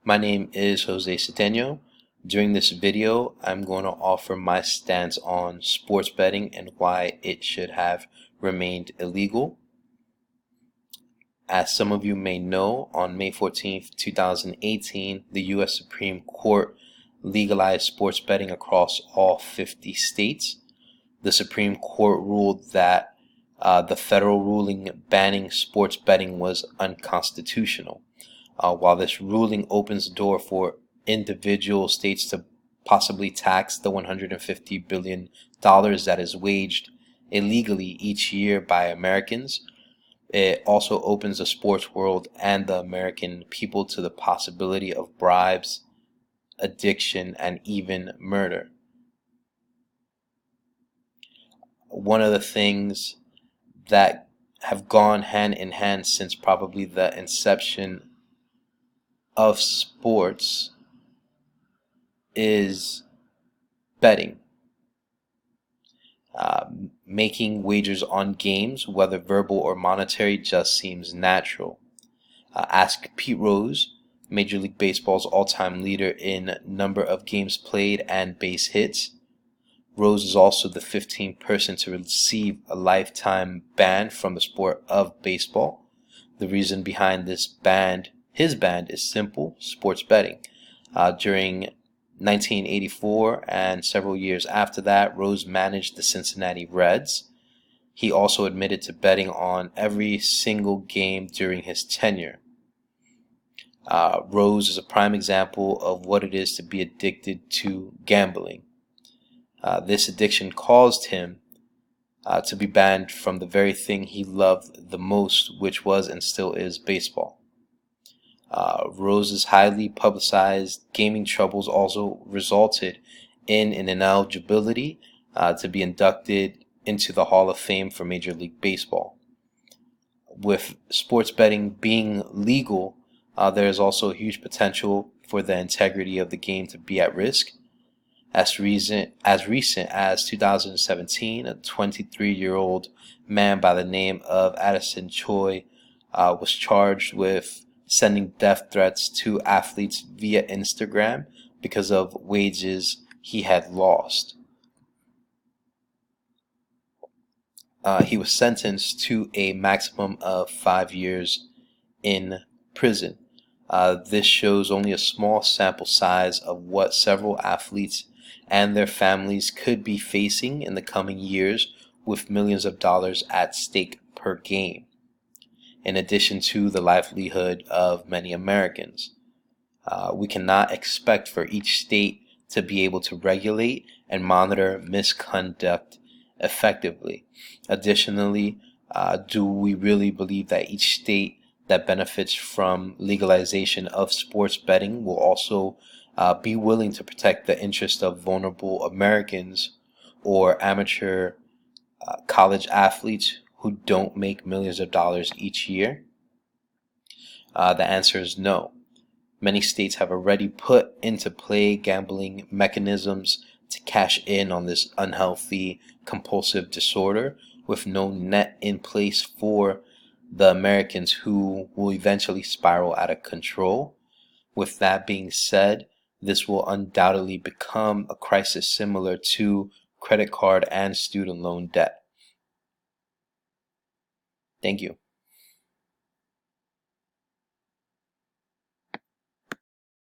My name is Jose Ceteno. During this video, I'm going to offer my stance on sports betting and why it should have remained illegal. As some of you may know, on May 14th, 2018, the U.S. Supreme Court legalized sports betting across all 50 states. The Supreme Court ruled that the federal ruling banning sports betting was unconstitutional. While this ruling opens the door for individual states to possibly tax the $150 billion that is waged illegally each year by Americans, it also opens the sports world and the American people to the possibility of bribes, addiction, and even murder. One of the things that have gone hand in hand since probably the inception of sports is betting. Making wagers on games, whether verbal or monetary, just seems natural. Ask Pete Rose, Major League Baseball's all-time leader in number of games played and base hits. Rose is also the 15th person to receive a lifetime ban from the sport of baseball. The reason behind his ban is simple: sports betting. During 1984 and several years after that, Rose managed the Cincinnati Reds. He also admitted to betting on every single game during his tenure. Rose is a prime example of what it is to be addicted to gambling. This addiction caused him to be banned from the very thing he loved the most, which was and still is baseball. Rose's highly publicized gaming troubles also resulted in an ineligibility to be inducted into the Hall of Fame for Major League Baseball. With sports betting being legal, there is also a huge potential for the integrity of the game to be at risk. As recent as 2017, a 23-year-old man by the name of Addison Choi was charged with sending death threats to athletes via Instagram because of wages he had lost. He was sentenced to a maximum of 5 years in prison. This shows only a small sample size of what several athletes and their families could be facing in the coming years, with millions of dollars at stake per game, in addition to the livelihood of many Americans. We cannot expect for each state to be able to regulate and monitor misconduct effectively. Additionally, do we really believe that each state that benefits from legalization of sports betting will also be willing to protect the interest of vulnerable Americans or amateur college athletes who don't make millions of dollars each year? The answer is no. Many states have already put into play gambling mechanisms to cash in on this unhealthy, compulsive disorder, with no net in place for the Americans who will eventually spiral out of control. With that being said, this will undoubtedly become a crisis similar to credit card and student loan debt. Thank you.